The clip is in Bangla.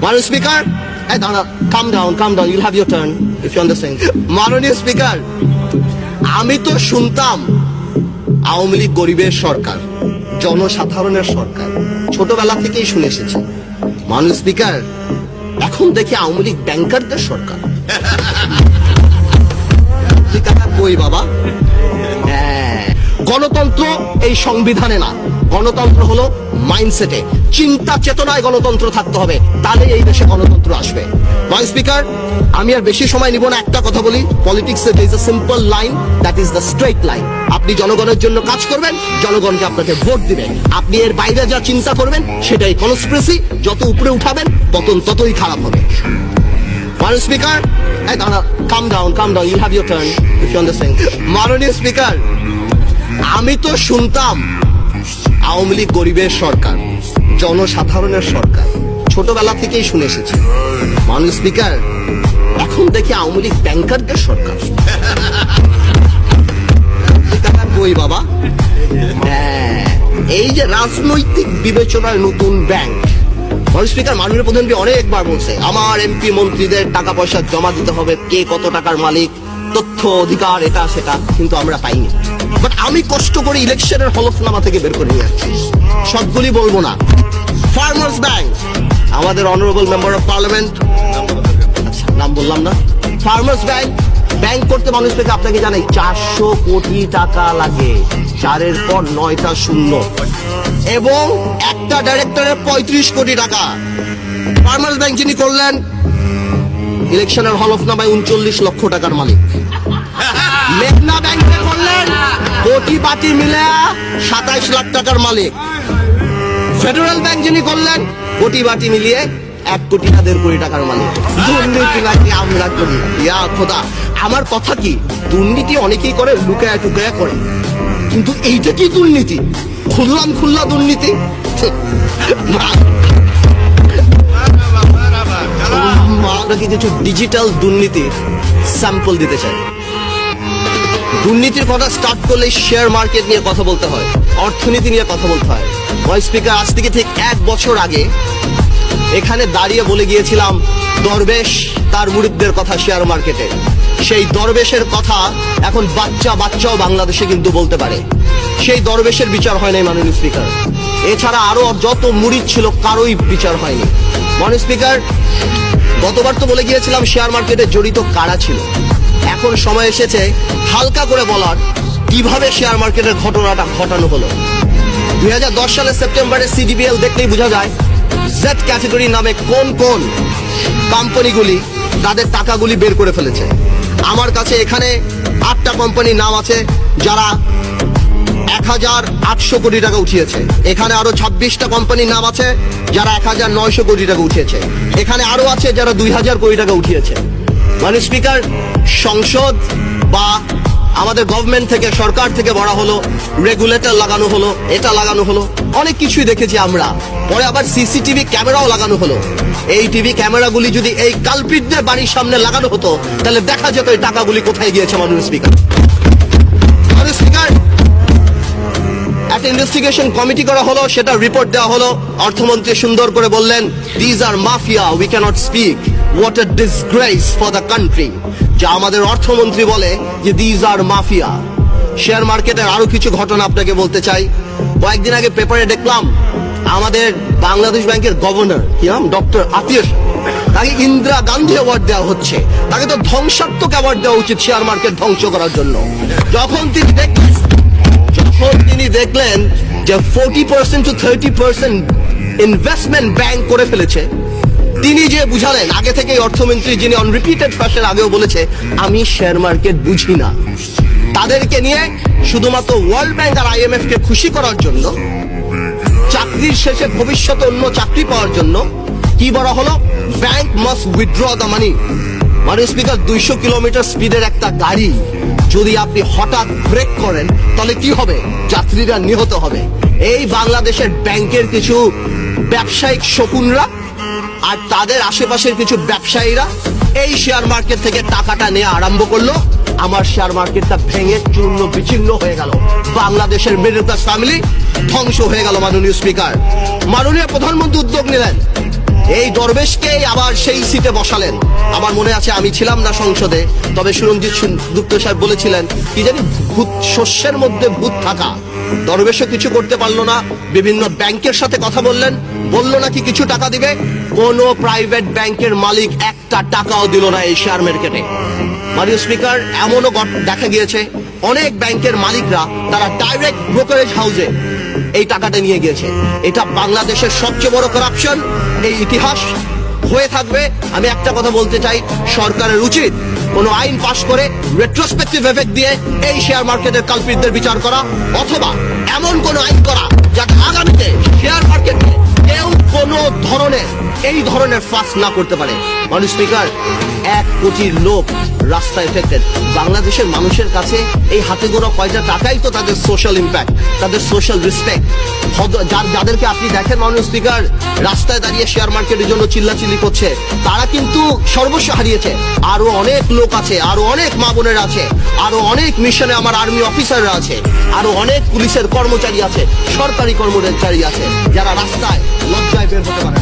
মাননীয় speaker, calm down, you'll have your turn if you understand. মাননীয় স্পিকার, আমি তো শুনতাম আওয়ামী লীগ গরিবের সরকার, জনসাধারণের সরকার, ছোটবেলা থেকেই শুনে এসেছি। মাননীয় স্পিকার, এখন দেখি আওয়ামী লীগ ব্যাংকারদের সরকার। কই বাবা? হ্যাঁ, গণতন্ত্র এই সংবিধানে না, গণতন্ত্র হলো মাইন্ডসেটে, চিন্তা চেতনায় গণতন্ত্র থাকতে হবে, তাহলে এই দেশে গণতন্ত্র আসবে। মাননীয় স্পিকার, আমি আর বেশি সময় নিব না, একটা কথা বলি, পলিটিক্সে there is a simple line, that is the straight line. আপনি জনগণের জন্য কাজ করবেন, জনগণকে আপনাকে ভোট দিবেন। আপনি এর বাইরে যা চিন্তা করবেন সেটাই কনস্পিরেসি, যত উপরে উঠাবেন পতন ততই খারাপ হবে। মাননীয় speaker, calm down, you'll have your turn if you understand. মাননীয় স্পিকার, আমি তো শুনতাম আওয়ামী লীগ গরিবের সরকার, জনসাধারণের সরকার, ছোটবেলা থেকেই শুনে এসেছি। মাননীয় স্পিকার, এখন দেখি আওয়ামী লীগ ব্যাংকারদের সরকার। কই বাবা? হ্যাঁ, এই যে রাজনৈতিক বিবেচনায় নতুন ব্যাংক। মাননীয় স্পিকার, মাননীয় প্রধানমন্ত্রী অনেকবার বলছে আমার এমপি মন্ত্রীদের টাকা পয়সা জমা দিতে হবে, কে কত টাকার মালিক, তথ্য অধিকার, এটা সেটা, কিন্তু আমরা পাইনি। বাট আমি কষ্ট করে ইলেকশনের হলফনামা থেকে বের করে নিয়ে আসছি, সবগুলি বলবো না। ফার্মার্স ব্যাংক, আমাদের অনারেবল মেম্বার অফ পার্লামেন্ট, নাম বললাম না। ফার্মার্স ব্যাংক করতে মানুষ থেকে আপনাকে জানাই 400 কোটি টাকা লাগে, 4-এর পর 9টা শূন্য, এবং একটা ডাইরেক্টরের 35 কোটি টাকা। ফার্মার্স ব্যাংক যিনি করলেন, ইলেকশনের হলফনামায় 39 লক্ষ টাকার মালিক। মেঘনা ব্যাংকে করলেন, কোটি বাটি মিলে 27 লাখ টাকার মালিক। ফেডারেল ব্যাংক যিনি করলেন, কোটি বাটি মিলিয়ে 1 কোটি 1.5 কোটি টাকার মালিক। দুর্নীতি নাকি আমরা করি? ইয়া খোদা, আমার কথা কি, দুর্নীতি অনেকেই করে, লুকায়া টুকায়া করে, কিন্তু এইটা কি দুর্নীতি? খুল্লা দুর্নীতি। কিছু ডিজিটাল দুর্নীতির স্যাম্পল দিতে চাই। দুর্নীতির কথা স্টার্ট করলে শেয়ার মার্কেট নিয়ে কথা বলতে হয়, অর্থনীতি নিয়ে কথা বলতে হয়। ভয়েস স্পিকার, আজ থেকে ঠিক 1 বছর আগে এখানে দাঁড়িয়ে বলে গিয়েছিলাম দরবেশ তার মুরিদদের কথা শেয়ার মার্কেটে। সেই দরবেশের কথা এখন বাচ্চাও বাংলাদেশে কিন্তু বলতে পারে। সেই দরবেশের বিচার হয় নাই মাননীয় স্পিকার। এছাড়া আরো যত মুরিদ ছিল কারোই বিচার হয়নি। মাননীয় স্পিকার, গতবার তো বলে গিয়েছিলাম শেয়ার মার্কেটে জড়িত কারা ছিল। এখন সময় এসেছে হালকা করে বলার কিভাবে শেয়ার মার্কেটের ঘটনাটা ঘটানো হলো। 2010 সালের সেপ্টেম্বরে সিডিবিএল দেখলেই বোঝা যায় জেড ক্যাটাগরি নামে কোন কোন কোম্পানিগুলি তাদের টাকাগুলি বের করে ফেলেছে। আমার কাছে এখানে 8টা কোম্পানির নাম আছে যারা 1800 কোটি টাকা উঠিয়েছে। এখানে আরো 26টা কোম্পানির নাম আছে যারা 1900 কোটি টাকা উঠিয়েছে। এখানে আরো আছে যারা 2000 কোটি টাকা উঠিয়েছে। মাননীয় স্পিকার, সংসদ বা আমাদের গভর্নমেন্ট থেকে, সরকার থেকে বলা হলো, রেগুলেটর লাগানো হলো, এটা লাগানো হলো, অনেক কিছুই দেখেছি আমরা। পরে আবার সিসিটিভি ক্যামেরাও লাগানো হলো। এই টিভি ক্যামেরাগুলি যদি এই কালপ্রিটদের বাড়ির সামনে লাগানো হতো তাহলে দেখা যেত এই টাকাগুলি কোথায় গিয়েছে। মাননীয় স্পিকার, একটা ইনভেস্টিগেশন কমিটি করা হলো, সেটা রিপোর্ট দেওয়া হলো। অর্থমন্ত্রী সুন্দর করে বললেন, these are mafia, we cannot speak, what a disgrace for the country. যা আমাদের অর্থমন্ত্রী বলে যে দিজ আর মাফিয়া। শেয়ার মার্কেটের আরো কিছু ঘটনা আপনাকে বলতে চাই। কয়েকদিন আগে পেপারে দেখলাম আমাদের বাংলাদেশ ব্যাংকের গভর্নর, কি নাম, ডক্টর আতিশ, তাকে ইন্দিরা গান্ধী অ্যাওয়ার্ড দেওয়া হচ্ছে। তাকে তো ধ্বংসাত্মক অ্যাওয়ার্ড দেওয়া উচিত শেয়ার মার্কেট ধ্বংস করার জন্য। যখন তিনি দেখলেন যে 40% to 30% ইনভেস্টমেন্ট ব্যাংক করে ফেলেছে, তিনি যে বুঝালেন, আগে থেকেই অর্থমন্ত্রী যিনি অন রিপিটেড ফ্যাশন আগেও বলেছে আমি শেয়ার মার্কেট বুঝি না, তাদেরকে নিয়ে শুধুমাত্র ওয়ার্ল্ড ব্যাংক আর IMF কে খুশি করার জন্য, চাকরির শেষে ভবিষ্যতে অন্য চাকরি পাওয়ার জন্য কি বলা হলো, bank must withdraw the money. মাননীয় স্পিকার, 200 কিলোমিটার স্পিডের একটা গাড়ি যদি আপনি হঠাৎ ব্রেক করেন তাহলে কি হবে? যাত্রীরা নিহত হবে। এই বাংলাদেশের ব্যাংকের কিছু ব্যবসায়িক শকুনরা আর তাদের আশেপাশের কিছু ব্যবসায়ীরা এই শেয়ার মার্কেট থেকে টাকাটা নিয়ে আরম্ভ করলো। আমার শেয়ার মার্কেটটা ভেঙে চূর্ণ বিচ্ছিন্ন হয়ে গেল। বাংলাদেশের মিডল ক্লাস ফ্যামিলি ধ্বংস হয়ে গেল। মাননীয় স্পিকার, মাননীয় প্রধানমন্ত্রী উদ্যোগ নিলেন এই দরবেশকে আবার সেই সিটে বসালেন। আমার মনে আছে, আমি ছিলাম না সংসদে, তবে সুরঞ্জিত গুপ্ত সাহেব বলেছিলেন কি জানি, ভূত শস্যের মধ্যে ভূত থাকা। দরবেশও কিছু করতে পারলো না, বিভিন্ন ব্যাংকের সাথে কথা বললেন, বললো নাকি কিছু টাকা দিবে, কোন প্রাইভেট ব্যাংকের মালিক একটা টাকাও দিল না এই শেয়ার মার্কেটে। মাননীয় স্পিকার, এমনও দেখা গিয়েছে অনেক ব্যাংকের মালিকরা তারা ডাইরেক্ট ব্রোকারেজ হাউসে এই টাকাটা নিয়ে গিয়েছে। এটা বাংলাদেশের সবচেয়ে বড় করাপশন, এই ইতিহাস হয়ে থাকবে। আমি একটা কথা বলতে চাই, সরকারের উচিত কোনো আইন পাশ করে রেট্রোস্পেক্টিভ এফেক্ট দিয়ে এই শেয়ার মার্কেটের কালপ্রিটদের বিচার করা, অথবা এমন কোন আইন করা যাতে আগামীতে শেয়ার মার্কেটে কেউ কোনো ধরনের এই ধরনের ফাঁস না করতে পারে। মাননীয় স্পিকার, 1 কোটি লোক রাস্তায় এফেক্টেড। বাংলাদেশের মানুষের কাছে এই হাতে গোনা কয়টা টাকাই তো তাদের সোশ্যাল ইম্প্যাক্ট, তাদের সোশ্যাল রেসপেক্ট। যাদেরকে আপনি দেখেন মাননীয় স্পিকার, রাস্তায় দাঁড়িয়ে শেয়ার মার্কেটের জন্য চিল্লাচিল্লি করছে, তারা কিন্তু সর্বস্ব হারিয়েছে। আরো অনেক লোক আছে, আরো অনেক মা বোনের আছে, আরো অনেক মিশনে আমার আর্মি অফিসাররা আছে, আরো অনেক পুলিশের কর্মচারী আছে, সরকারি কর্মচারী আছে, যারা রাস্তায় লজ্জায় বের হতে পারে।